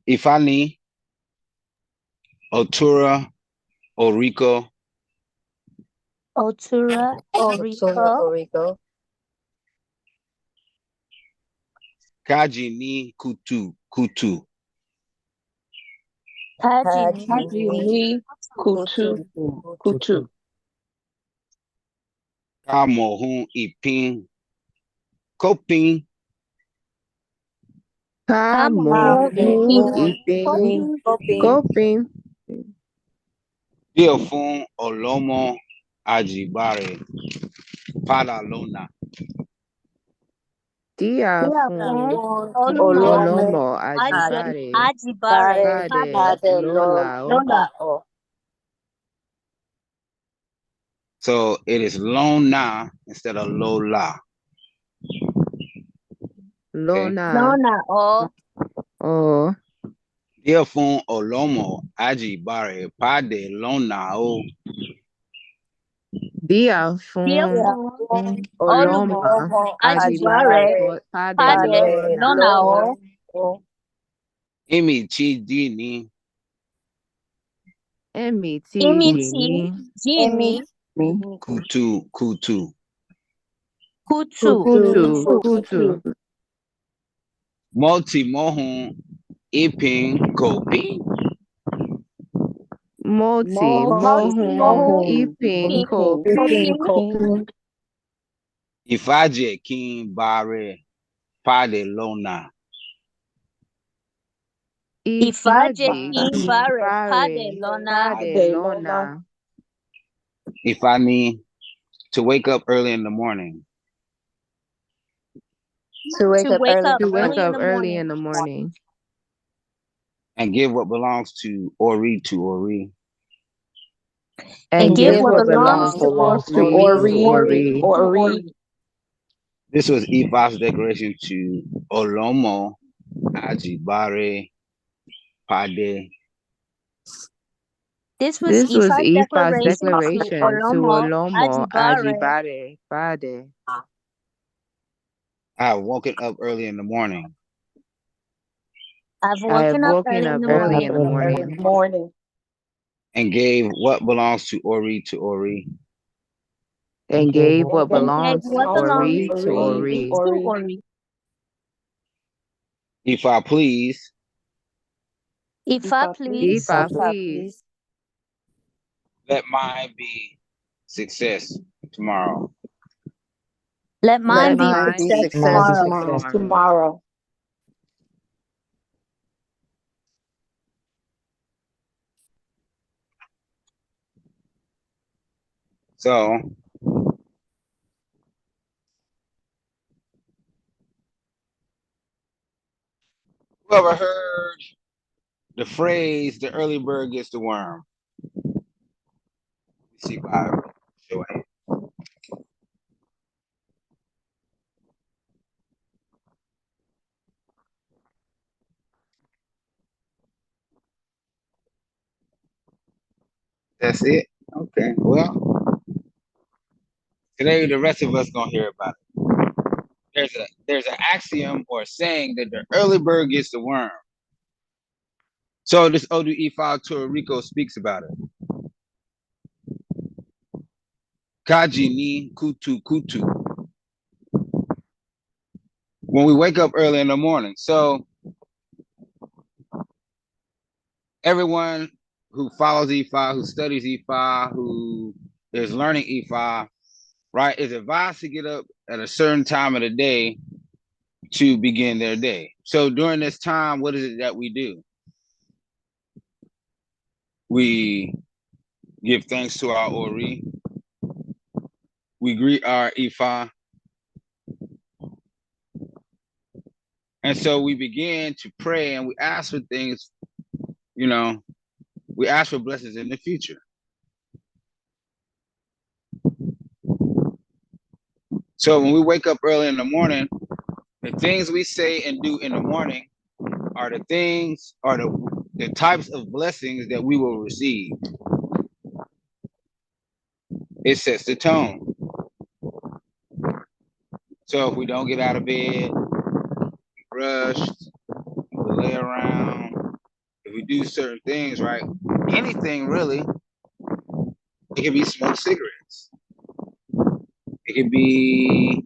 Ifani, Otura, Oriko, Otura, Otura, Oriko, Oriko, Kajini, Kutu. Kajini, Hajini, Kutu, Kutu, Kamohun, Ipin, Kopin, Kamo, Kamu, Ipin, Ipin, Kopin, Kopin, Coping. Biofun, Olomo, Ajibare, Palalona. Diafun. Diafon, Olumo, Olomo, Olomo Ajibare. Ajibare, Pare, Pade Pade, Lolao. Lola, Lolao. So it is Lona instead of Lola. Okay. Lona. Lona, Oh. Biofun, Olomo, Ajibare, Pade Lona. Oh, Diafun. Diafon, Oloma. Olumo, Ajibare. Ajibare, Pade Pade, Pade, Lona. Lona, Lolao. Imi Chidini, Imiti, Emitijini. Jimmy, Kutu. Kutu, Kutu. Kutu. Multi Mohun, Ipin, Kopin. Moti. Mohun. Mohun, Ipin. Kopin, Kopin. Ifaje King Bare, Pade Lona. Ifaje, Ifaji. Kimbare, Pade, Bare. Lona, Pade Lona. Ifani, to wake up early in the morning To wake to up wake early in up To the wake early in up the morning. early morning, in the morning. and give what belongs to Ori. and And And give give give what what what belongs belongs to belongs to to Ori, Ori. Ori. This was Ifa's declaration to Olomo, Ajibare, Pade. This was This was Ifa's Ifa's declaration to declaration to Olomo, Olomo Ajibare. Ajibare Fade. I have woken up early in the morning I've I have woken up woken early in up the early in morning the Early in morning the morning. and gave what belongs to Ori. and gave what and gave belongs to what belongs Ori to Ori. to Ori. Ori. Ifa, please Ifa, If please, I please, let mine be success tomorrow. let Let mine let be mine be mine be success success success tomorrow. tomorrow. tomorrow. So whoever heard the phrase "the early bird gets the worm"? See by show of hands. That's it. Okay. Well, today the rest of us gonna hear about it. There's an axiom or a saying that the early bird gets the worm. So this Odu Ifa Toriko speaks about it. Kaji ni kutu. When we wake up early in the morning. So everyone who follows Ifa, who studies Ifa, who is learning Ifa, right, is advised to get up at a certain time of the day to begin their day. So during this time, what is it that we do? We give thanks to our Ori. We greet our Ifa. And so we begin to pray and we ask for things, you know, we ask for blessings in the future. So when we wake up early in the morning, the things we say and do in the morning are the types of blessings that we will receive. It sets the tone. So if we don't get out of bed, rushed, we lay around, do certain things, right? Anything really. It can be smoke cigarettes. It can be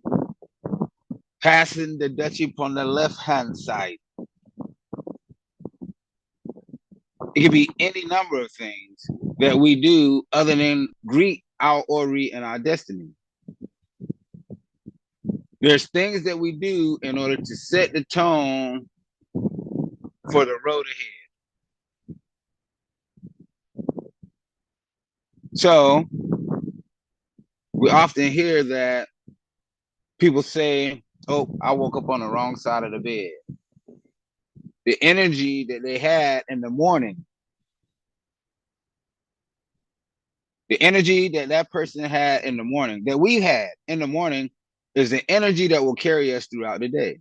passing the Dutchie on the left-hand side. It could be any number of things that we do other than greet our Ori and our destiny. There's things that we do in order to set the tone for the road ahead. So we often hear that people say, oh, I woke up on the wrong side of the bed. The energy that they had in the morning, the energy that that person had in the morning, that we had in the morning, is the energy that will carry us throughout the day.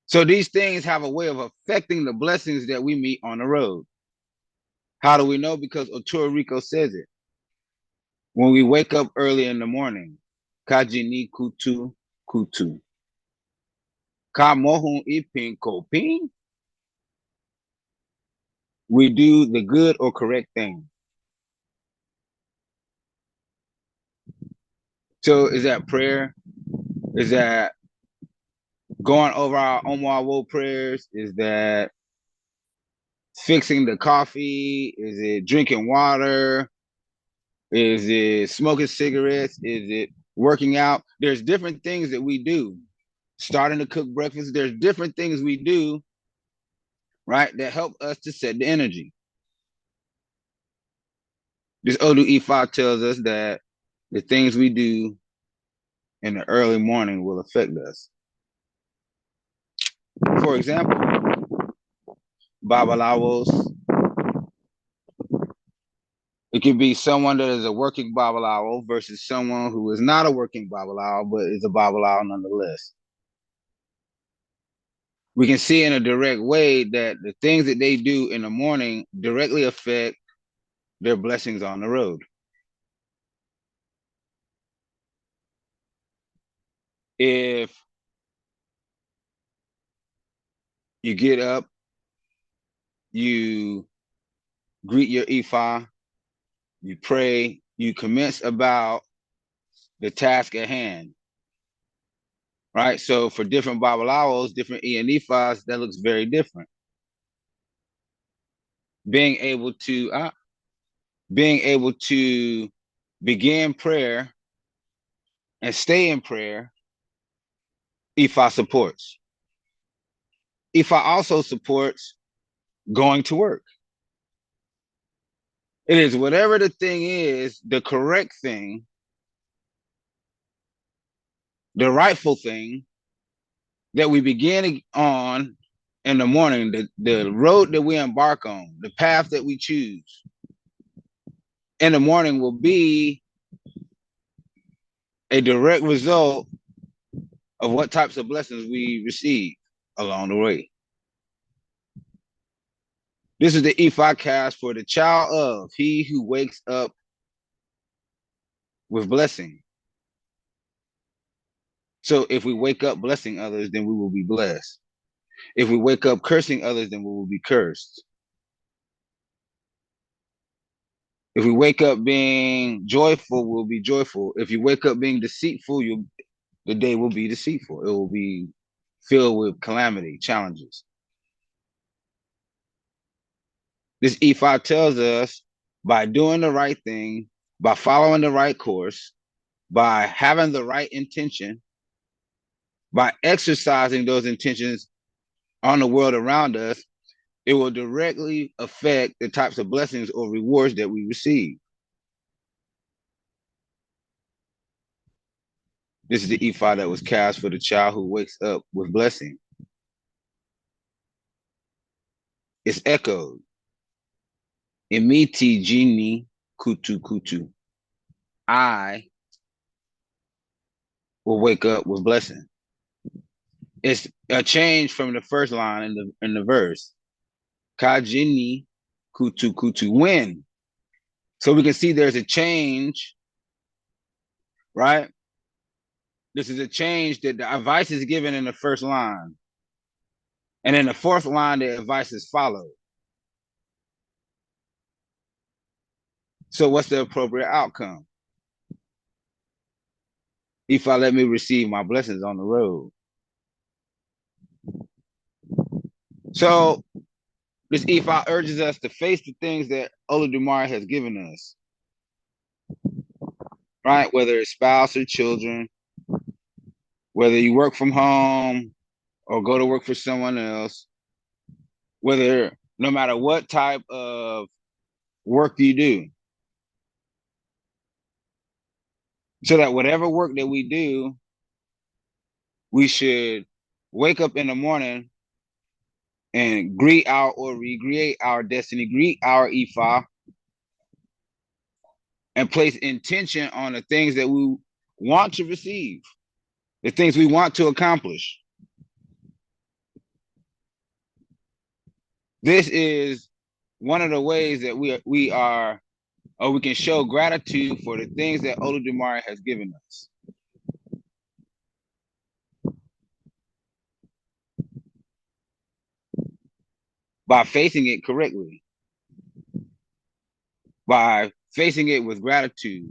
So these things have a way of affecting the blessings that we meet on the road. How do we know? Because Oriko says it. When we wake up early in the morning, Kajini Kutu Kutu. Kamohun Ipin Kopin. We do the good or correct thing. So is that prayer? Is that going over our Omwa prayers? Is that fixing the coffee? Is it drinking water? Is it smoking cigarettes? Is it working out? There's different things that we do. Starting to cook breakfast. There's different things we do, right, that help us to set the energy. This Odu Ifa tells us that the things we do in the early morning will affect us. For example, Babalawos. It could be someone that is a working Babalawo versus someone who is not a working Babalawo, but is a Babalawo nonetheless. We can see in a direct way that the things that they do in the morning directly affect their blessings on the road. If you get up, you greet your Ifa, you pray, you commence about the task at hand, right? So for different Babalawos, different Ifas, that looks very different. Being able to begin prayer and stay in prayer, Ifa supports. Ifa also supports going to work. It is whatever the thing is, the correct thing, the rightful thing that we begin on in the morning, the road that we embark on, the path that we choose in the morning will be a direct result of what types of blessings we receive along the way. This is the Ifa cast for the child of he who wakes up with blessing. So if we wake up blessing others, then we will be blessed. If we wake up cursing others, then we will be cursed. If we wake up being joyful, we'll be joyful. If you wake up being deceitful, the day will be deceitful. It will be filled with calamity, challenges. This Ifa tells us by doing the right thing, by following the right course, by having the right intention, by exercising those intentions on the world around us, it will directly affect the types of blessings or rewards that we receive. This is the Ifa that was cast for the child who wakes up with blessing. It's echoed. Imiti jini kutukutu. I will wake up with blessing. It's a change from the first line in the verse. Kajini kutukutu. When? So we can see there's a change, right? This is a change that the advice is given in the first line. And in the fourth line, the advice is followed. So what's the appropriate outcome? If I let me receive my blessings on the road. So this Ifa urges us to face the things that Olodumare has given us, right? Whether it's spouse or children, whether you work from home or go to work for someone else, whether no matter what type of work you do, so that whatever work that we do, we should wake up in the morning and greet our Ori, create our destiny, greet our Ifa, and place intention on the things that we want to receive, the things we want to accomplish. This is one of the ways that we can show gratitude for the things that Olodumare has given us. By facing it correctly, by facing it with gratitude,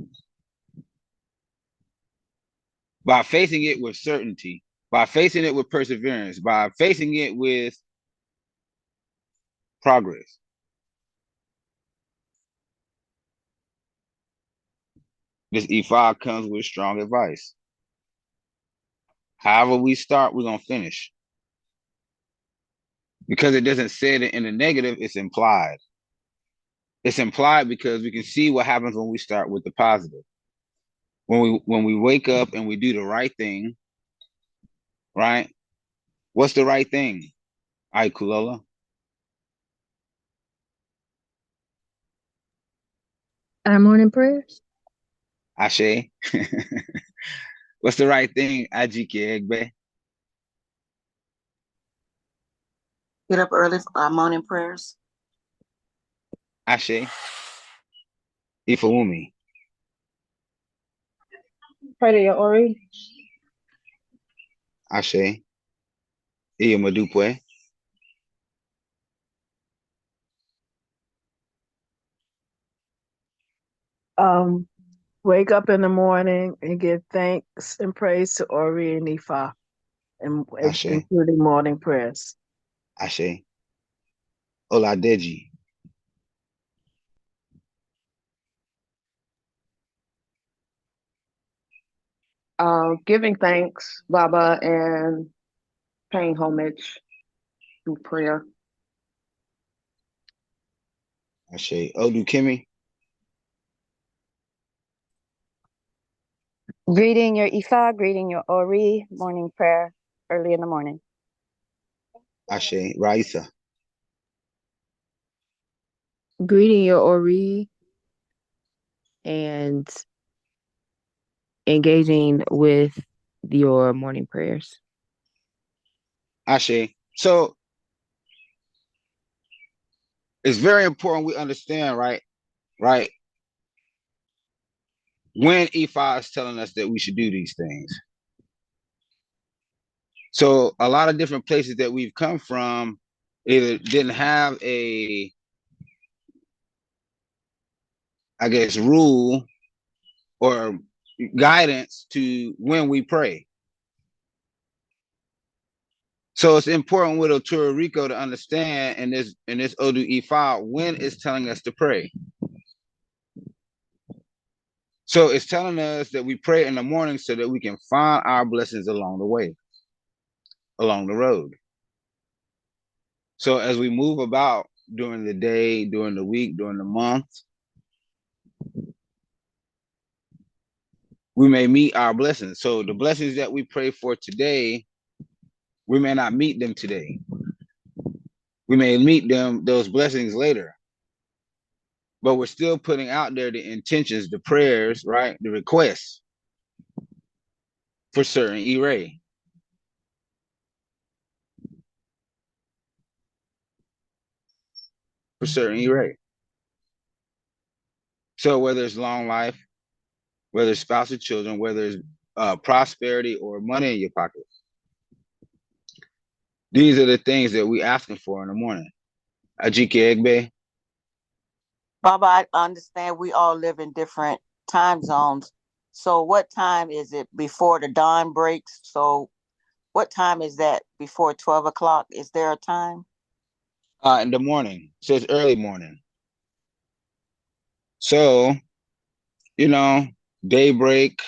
by facing it with certainty, by facing it with perseverance, by facing it with progress. This E5 comes with strong advice. However we start, we're going to finish. Because it doesn't say it in the negative, it's implied. It's implied because we can see what happens when we start with the positive. When we wake up and we do the right thing, right? What's the right thing? Ai Kulola. Our morning prayers. Ashe. What's the right thing? Ajike Egbe. Get up early for our morning prayers. Ashe. Ifeumi. Propitiate Ori. Ashe. Iyamadupwe. Wake up in the morning and give thanks and praise to Ori and Ifa, and Ashe. including morning prayers. Ashe. Oladeji. Giving thanks, Baba, and paying homage through prayer. Ashe. Odu Kimi. Greeting your Ifa, greeting your Ori, morning prayer early in the morning. Ashe. Raisa. Greeting your Ori and engaging with your morning prayers. Ashe. So it's very important we understand, right? Right. When Ifa is telling us that we should do these things. So a lot of different places that we've come from either didn't have a, I guess, rule or guidance to when we pray. So it's important with Otura Oriko to understand in this Odu Ifa when it's telling us to pray. So it's telling us that we pray in the morning so that we can find our blessings along the way, along the road. So as we move about during the day, during the week, during the month, we may meet our blessings. So the blessings that we pray for today, we may not meet them today. We may meet those blessings later. But we're still putting out there the intentions, the prayers, right? The requests for certain E-Ray. For certain E-Ray. So whether it's long life, whether it's spouse or children, whether it's prosperity or money in your pocket, These are the things that we asking for in the morning. Ajike Egbe. Baba, I understand we all live in different time zones. So what time is it before the dawn breaks? So what time is that before 12 o'clock? Is there a time? In the morning. So it's early morning. So, you know, daybreak,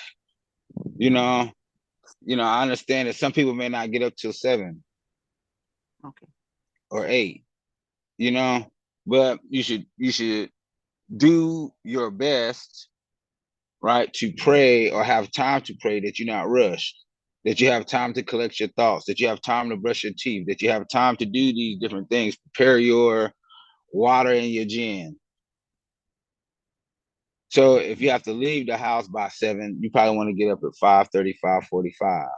you know, I understand that some people may not get up till 7 Okay. or 8, but you should do your best, right, to pray or have time to pray, that you're not rushed, that you have time to collect your thoughts, that you have time to brush your teeth, that you have time to do these different things, prepare your water and your gin. So if you have to leave the house by 7, you probably want to get up at 5:30, 5:45.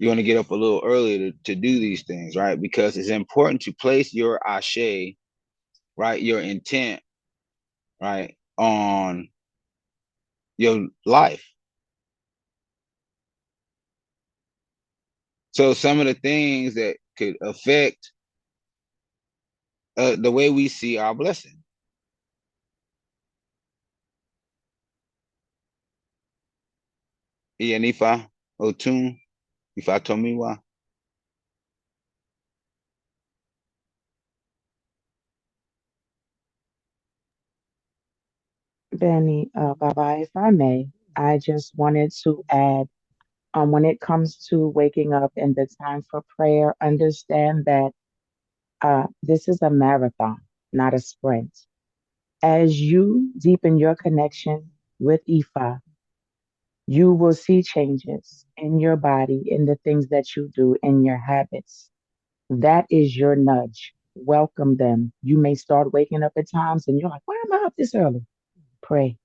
You want to get up a little earlier to do these things, right? Because it's important to place your ashe, right, your intent, right, on your life. So some of the things that could affect the way we see our blessing. Ianifa, Otun, Ifa Tomiwa. Benny, Baba, if I may, I just wanted to add, when it comes to waking up and the time for prayer, understand that this is a marathon, not a sprint. As you deepen your connection with Ifa, you will see changes in your body, in the things that you do, in your habits. That is your nudge. Welcome them. You may start waking up at times and you're like, why am I up this early? Pray.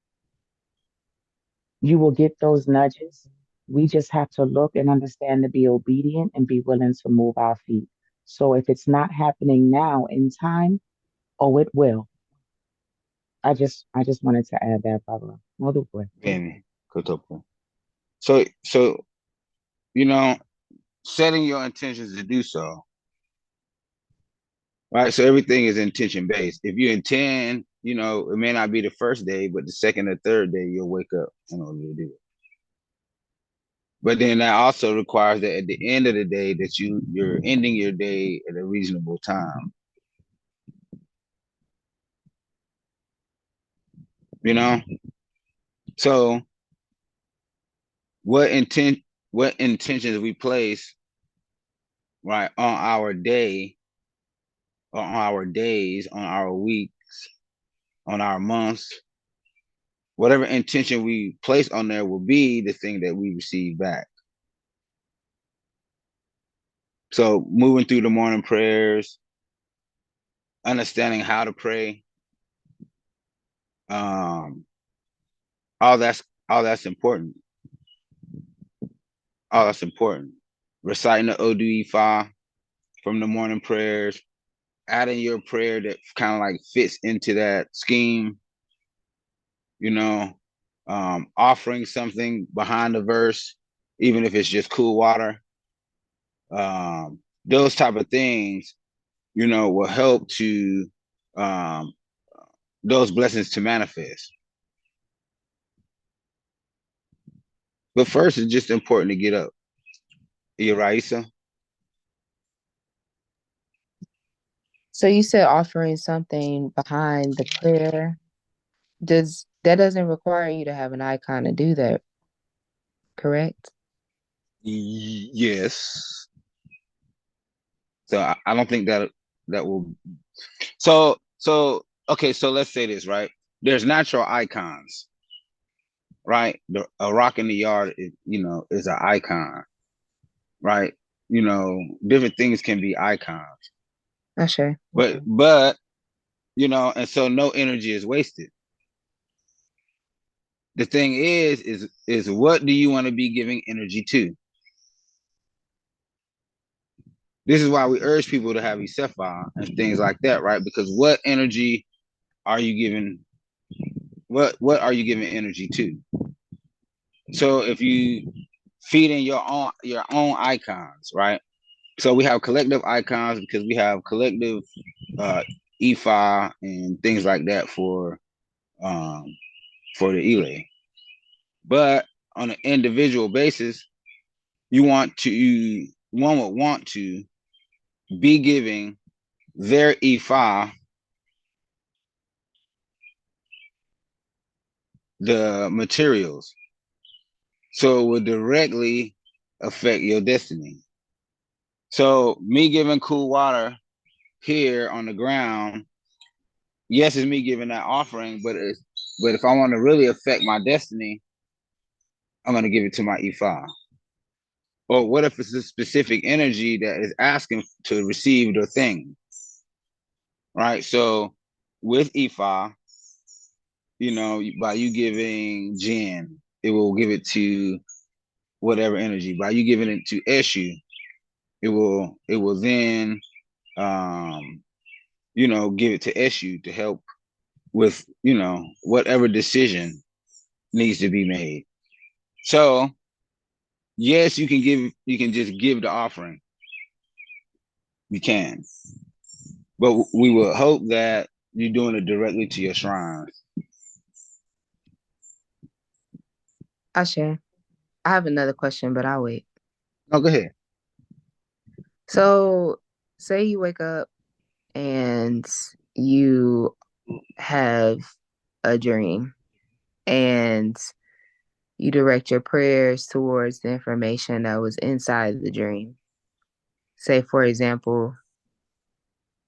You will get those nudges. We just have to look and understand to be obedient and be willing to move our feet. So if it's not happening now in time, oh, it will. I just wanted to add that, Barbara. Modupe. Benny, Kotopo. So, you know, setting your intentions to do so, right? So everything is intention based. If you intend, it may not be the first day, but the second or third day, you'll wake up in order to do it. But then that also requires that at the end of the day, that you're ending your day at a reasonable time. You know, so what intent, what intentions we place, right, on our day, on our days, on our weeks, on our months, whatever intention we place on there will be the thing that we receive back. So moving through the morning prayers, understanding how to pray, um, all that's important. All that's important. Reciting the Odu Ifa from the morning prayers, adding your prayer that kind of like fits into that scheme, offering something behind the verse, even if it's just cool water. Those type of things, will help to um, those blessings to manifest. But first, it's just important to get up. Raisa. So you said offering something behind the prayer. Doesn't require you to have an icon to do that, correct? Yes. So I don't think that will. So okay. So let's say this, right? There's natural icons, right? A rock in the yard is an icon, right? Different things can be icons, Not sure. but and so no energy is wasted. The thing is what do you want to be giving energy to? This is why we urge people to have Isefa and things like that, right? Because what energy are you giving? What are you giving energy to? So if you feed in your own icons, right? So we have collective icons because we have collective Ifa and things like that um, for the Ile. But on an individual basis, one would want to be giving their Ifa the materials. So it would directly affect your destiny. So me giving cool water here on the ground, yes, it's me giving that offering, but if I want to really affect my destiny, I'm gonna give it to my Ifa. Or what if it's a specific energy that is asking to receive the thing, right? So with Ifa, by you giving Jin, it will give it to whatever energy. By you giving it to Eshu, it will then give it to Eshu to help with whatever decision needs to be made. So yes, you can just give the offering. You can. But we would hope that you're doing it directly to your shrines. Ashe. I have another question, but I'll wait. No, go ahead. So, say you wake up and you have a dream and you direct your prayers towards the information that was inside the dream. Say, for example,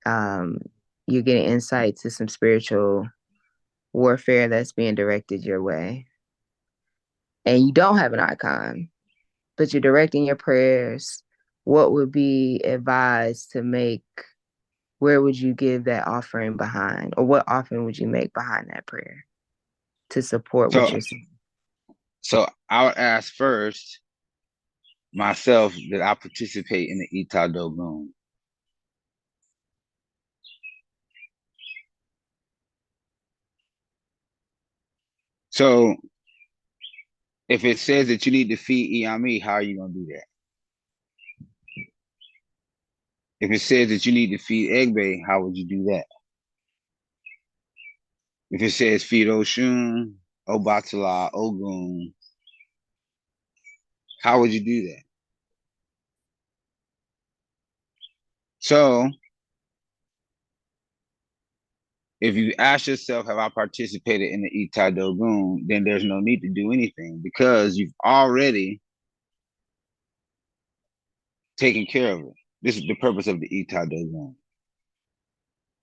you're getting insight to some spiritual warfare that's being directed your way. And you don't have an icon, but you're directing your prayers. What would be advised to make? Where would you give that offering behind? Or what offering would you make behind that prayer to support what So, you're saying? so I would ask first myself that I participate in the Ita Dogun. So if it says that you need to feed Iyami, how are you gonna do that? If it says that you need to feed Egbe, how would you do that? If it says feed Oshun, Obatala, Ogun, how would you do that? So if you ask yourself, have I participated in the Ita Dogun, then there's no need to do anything because you've already taken care of it. This is the purpose of the Ita Dogun.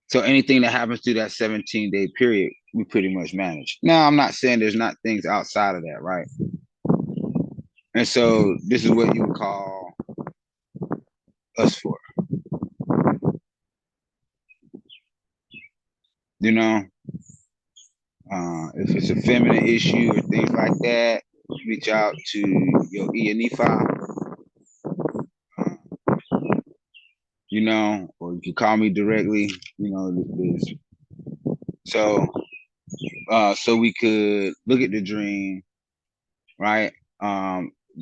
So anything that happens through that 17-day period, we pretty much manage. Now, I'm not saying there's not things outside of that, right? And so this is what you would call us for. You know, if it's a feminine issue or things like that, reach out to your Ianifa, or you can call me directly, so so we could look at the dream, right?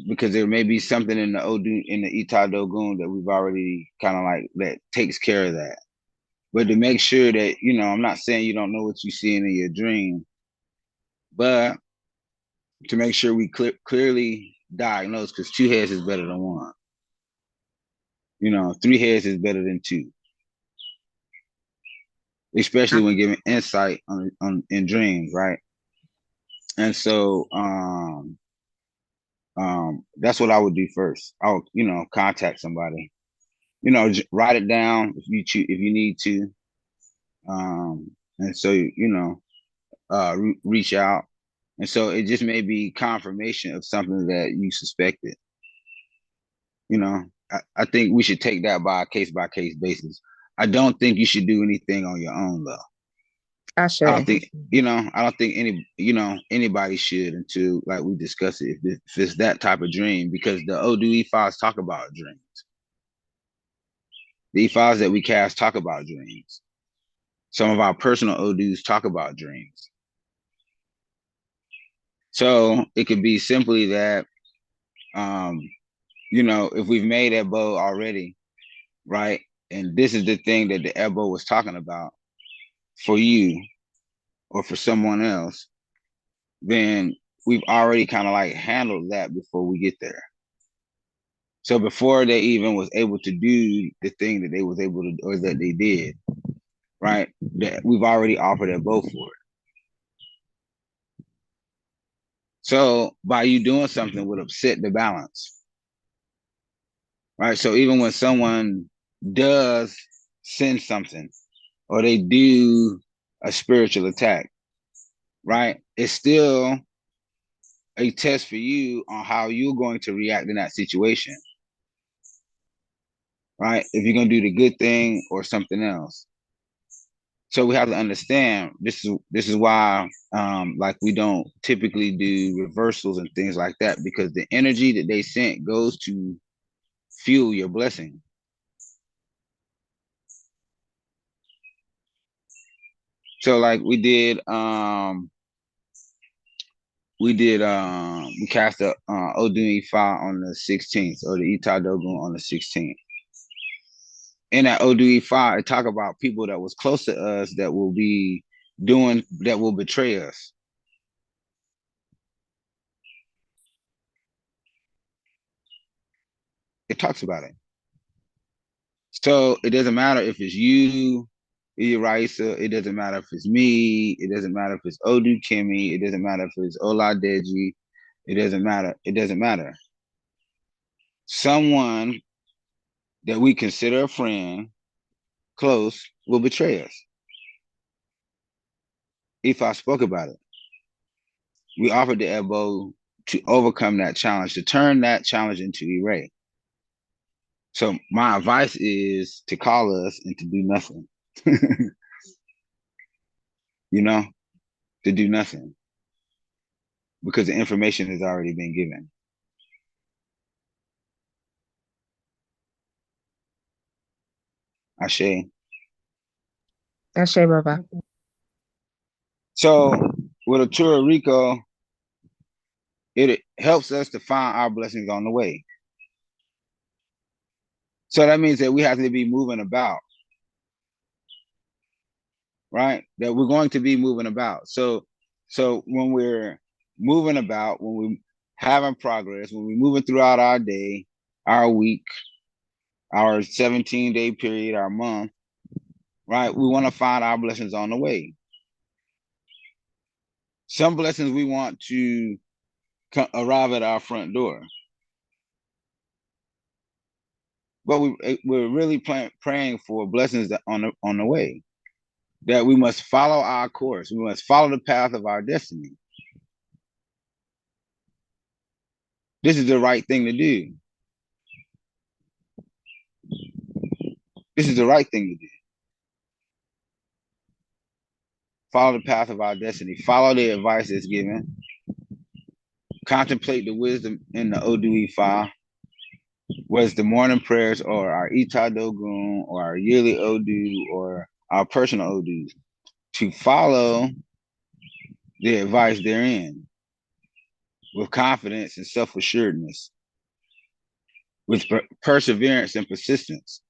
Because there may be something in the Odu in the Ita Dogun that we've already kind of like that takes care of that. But to make sure that, I'm not saying you don't know what you're seeing in your dream, but to make sure we clearly diagnose, because 2 heads is better than 1. 3 heads is better than 2, especially when giving insight on in dreams, right? And so that's what I would do first. I would, contact somebody. Write it down if you need to. And so reach out. And so it just may be confirmation of something that you suspected. I think we should take that by case basis. I don't think you should do anything on your own though. Ashe. I don't think, I don't think anybody should until like we discuss it if it's that type of dream, because the Odu E5s talk about dreams. The E5s that we cast talk about dreams. Some of our personal Odus talk about dreams. So it could be simply that, if we've made that bow already, right? And this is the thing that the Ebo was talking about for you or for someone else, then we've already kind of like handled that before we get there. So before they even was able to do the thing that they was able to, or that they did, right? That we've already offered a both for it. So by you doing something would upset the balance, right? So even when someone does send something or they do a spiritual attack, right? It's still a test for you on how you're going to react in that situation, right? If you're going to do the good thing or something else. So we have to understand this is why like we don't typically do reversals and things like that, because the energy that they sent goes to fuel your blessing. So like we cast the Odun Ifa on the 16th, or the Ita Dogun on the 16th. In that Odu Ifa, it talk about people that was close to us that will be doing, that will betray us. It talks about it. So it doesn't matter if it's you, Raisa, it doesn't matter if it's me, it doesn't matter if it's Odu Kimi, it doesn't matter if it's Oladeji, it doesn't matter. It doesn't matter. Someone that we consider a friend, close, will betray us. If I spoke about it, we offered the elbow to overcome that challenge, to turn that challenge into a ray. So my advice is to call us and to do nothing. You know, to do nothing, because the information has already been given. Ashe. Ashe, Baba. So with Otura Rico, it helps us to find our blessings on the way. So that means that we have to be moving about, right? That we're going to be moving about. So when we're moving about, when we're having progress, when we're moving throughout our day, our week, our 17-day period, our month, right? We want to find our blessings on the way. Some blessings we want to arrive at our front door, but we're really praying for blessings that on the way. That we must follow our course. We must follow the path of our destiny. This is the right thing to do. This is the right thing to do. Follow the path of our destiny. Follow the advice that's given. Contemplate the wisdom in the Odu Ifa, whether it's the morning prayers or our Ita Dogun or our yearly Odu or our personal Odus, to follow the advice therein with confidence and self-assuredness, with perseverance and persistence,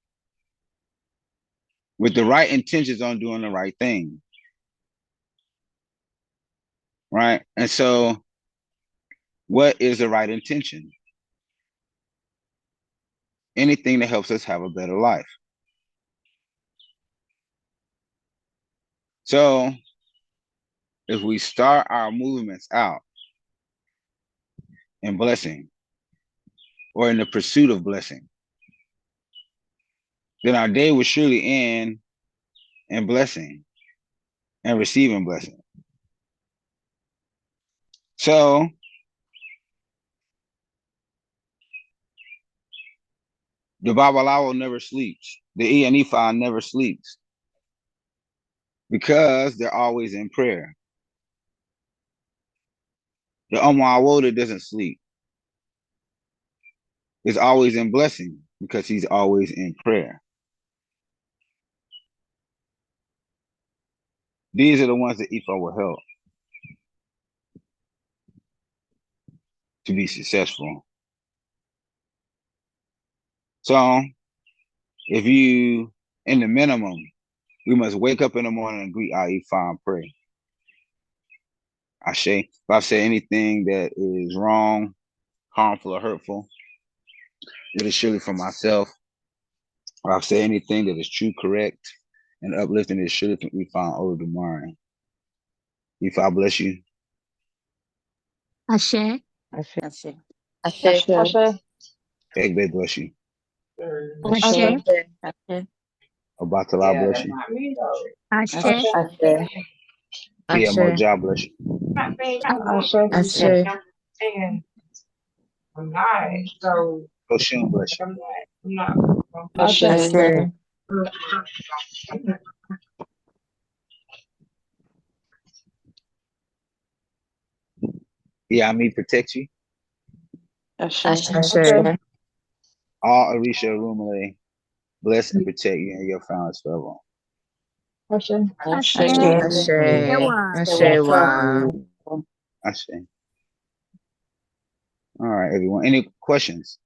with the right intentions on doing the right thing. Right? And so what is the right intention? Anything that helps us have a better life. So if we start our movements out in blessing or in the pursuit of blessing, then our day will surely end in blessing and receiving blessing. So the Babalawo never sleeps. The Ianifa never sleeps, because they're always in prayer. The Omawoda doesn't sleep. Is always in blessing, because he's always in prayer. These are the ones that Ifa will help to be successful. So If you, in the minimum, we must wake up in the morning and greet our Ifa and pray. Ashe. If I've said anything that is wrong, harmful, or hurtful, it is surely for myself. Or I've said anything that is true, correct, and uplifting, it is surely from Ifa Ori tomorrow. Ifa bless you. Ashe. Ashe. Ashe. Ashe. Ashe. Egbe bless you. Ashe. Ashe. Obatala bless you. Ashe. Ashe. Iya Ashe. Moja bless you. Ashe. Ashe. Oshun bless you. Ashe. Ashe. Yami protect you. Ashe. Ashe. All Arisha Rumale bless and protect you and your families forever. Ashe. Ashe. Ashe. Yawa. Ashe. Wa. Ashe. All right, everyone. Any questions?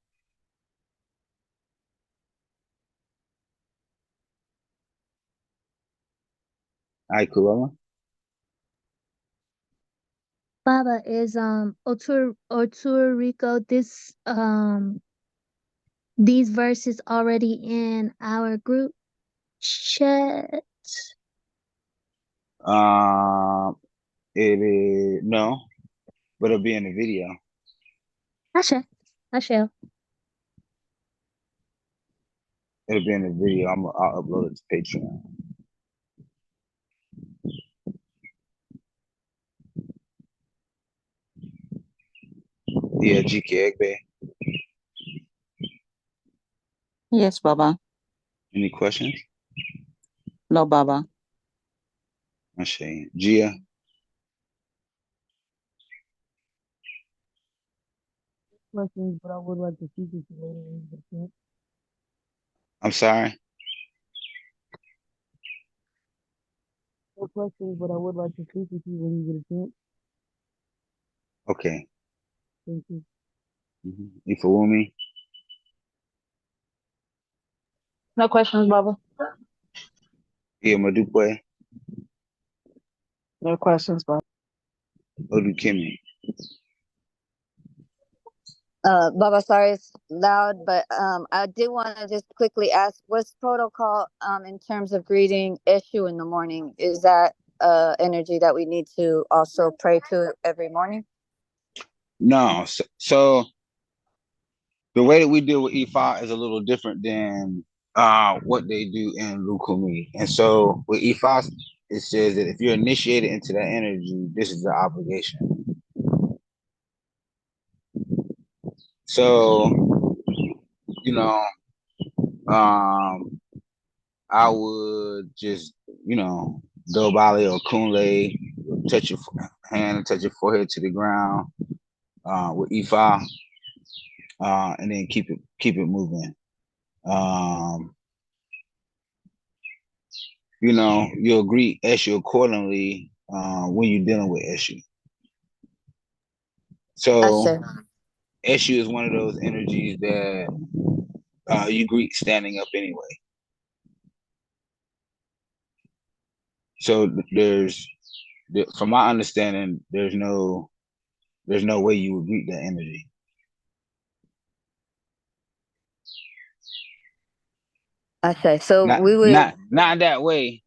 All right, Kulala. Baba is Oriko these verses already in our group chat. It is no, but it'll be in the video. Ashe. Ashe. It'll be in the video. I'll upload it to Patreon. Yeah, GK Egbe. Yes, Baba. Any questions? No, Baba. Ashe. Gia. Questions, but I would like to speak with you later in the camp. I'm sorry. No questions, but I would like to speak with you when you get a chance. Okay. Thank you. Ifawumi. No questions, Baba. Yeah, Madupwe. No questions, Baba. Odukemi. Baba, sorry it's loud, but I did want to just quickly ask, what's protocol in terms of greeting Eshu in the morning? Is that energy that we need to also pray to every morning? No. So the way that we deal with Ifa is a little different than what they do in Lukumi. And so with Ifa, it says that if you're initiated into that energy, this is the obligation. So, you know, I would just, do Bali or Kunle, touch your hand and touch your forehead to the ground with Ifa, and then keep it moving. You'll greet Eshu accordingly when you're dealing with Eshu. So Ashe. Eshu is one of those energies that you greet standing up anyway. So from my understanding, there's no way you would greet that energy. Ashe. So Not we would. not that way.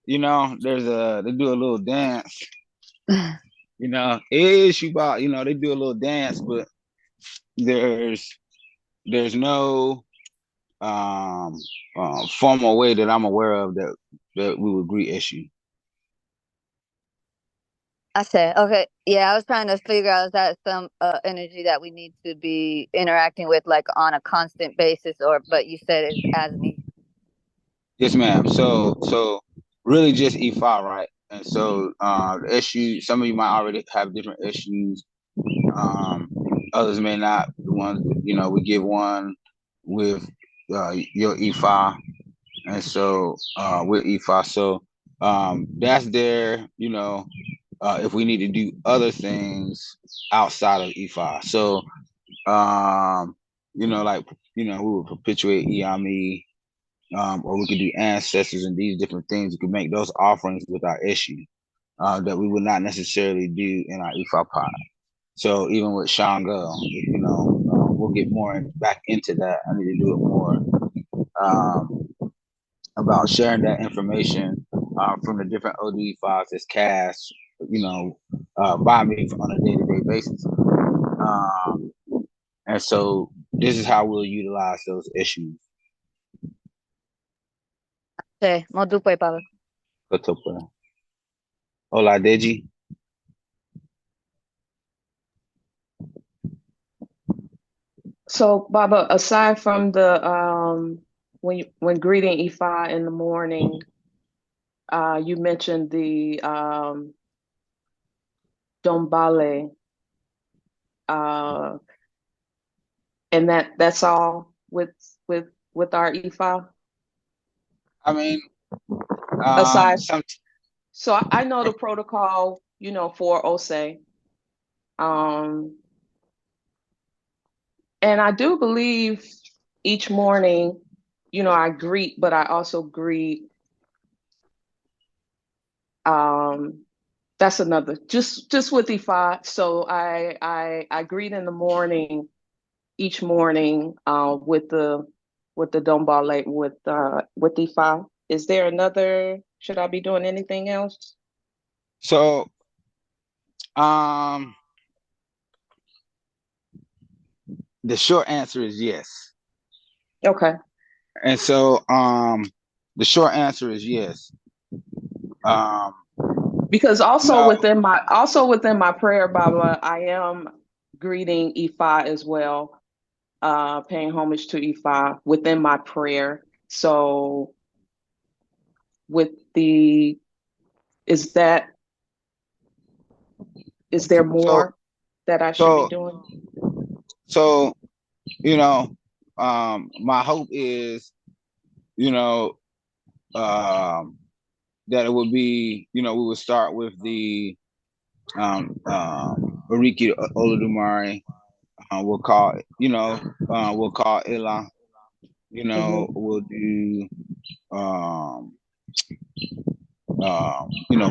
They do a little dance. It is Shuba, they do a little dance, but there's no formal way that I'm aware of that we would greet Eshu. Ashe. Okay. Yeah, I was trying to figure out, is that some energy that we need to be interacting with like on a constant basis, but you said it's as needed. Yes, ma'am. So really just Ifa, right? And so the issue, some of you might already have different issues. Others may not. The ones, we give one with your Ifa, and so with Ifa. So that's there, if we need to do other things outside of Ifa. So we would perpetuate Iyami. or we could do ancestors and these different things. We could make those offerings with our issue that we would not necessarily do in our Ifa pot. So even with Shango, we'll get more back into that. I need to do it more about sharing that information from the different OD files that's cast, by me on a day-to-day basis. And so this is how we'll utilize those issues. Okay, Modupe, Baba. Hola, Deji. So, Baba, aside from the when greeting Ifa in the morning, you mentioned the Dombale, and that's all with our Ifa. I mean, Aside, so I know the protocol, for Ose, and I do believe each morning, I greet, but I also greet. That's another just with Ifa. So I greet in the morning, each morning, with the Dombale with Ifa. Is there another? Should I be doing anything else? So, the short answer is yes. Okay. And so, the short answer is yes. Because also within my prayer, Baba, I am greeting Ifa as well, paying homage to Ifa within my prayer. So is there more that I should be doing? So, my hope is, that it would be, we would start with the Oriki Olodumare. We'll call Ila. We'll do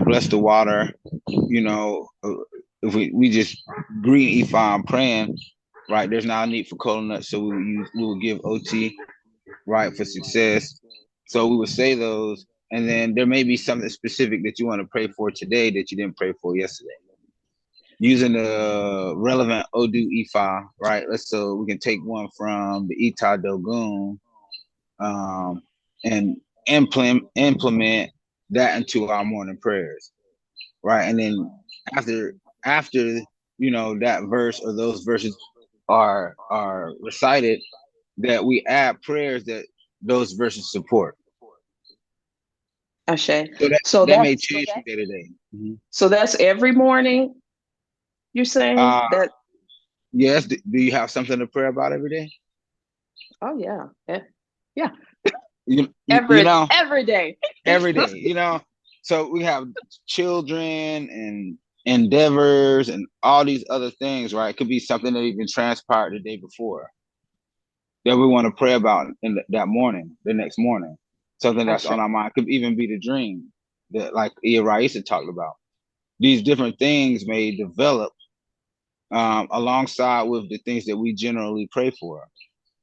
bless the water. If we just greet Ifa praying, right? There's not a need for cola nuts, so we will give OT, right, for success. So we would say those, and then there may be something specific that you want to pray for today that you didn't pray for yesterday. Using the relevant Odu Ifa, right? So we can take one from the Ita Dogun, and implement that into our morning prayers, right? And then after that verse or those verses are recited, that we add prayers that those verses support. Ashe. So that may change from day to day. Mm-hmm. So that's every morning. You're saying that? Yes. Do you have something to pray about every day? Oh yeah, yeah. Every day. Every day. So we have children and endeavors and all these other things, right? It could be something that even transpired the day before that we want to pray about in that morning, the next morning. Something that's on our mind. It could even be the dream that, like Raisa talked about. These different things may develop alongside with the things that we generally pray for.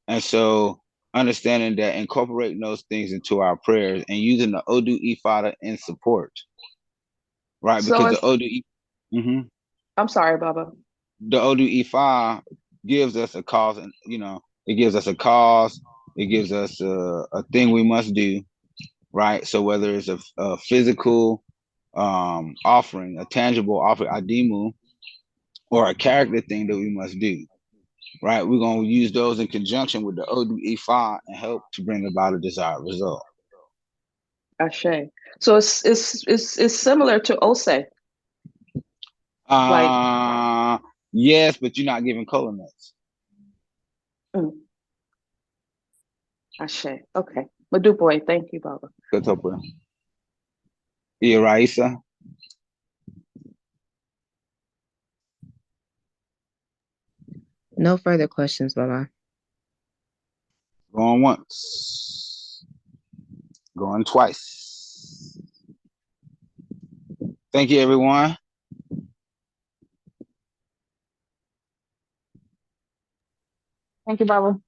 And so understanding that, incorporating those things into our prayers and using the Odu Ifada in support, right? So because the Odu, I'm sorry, Baba. The Odu Ifa gives us a cause, and it gives us a cause. It gives us a thing we must do, right? So whether it's a physical offering, a tangible offering, adimu, or a character thing that we must do, right? We're going to use those in conjunction with the Odu Ifa and help to bring about a desired result. Ashe. So it's similar to Ose. Yes, but you're not giving cola nuts. Ashe. Okay. Maduboy, thank you, Baba. Good talk, bro. Raisa. No further questions, Baba. Going once. Going twice. Thank you, everyone. Thank you, Baba.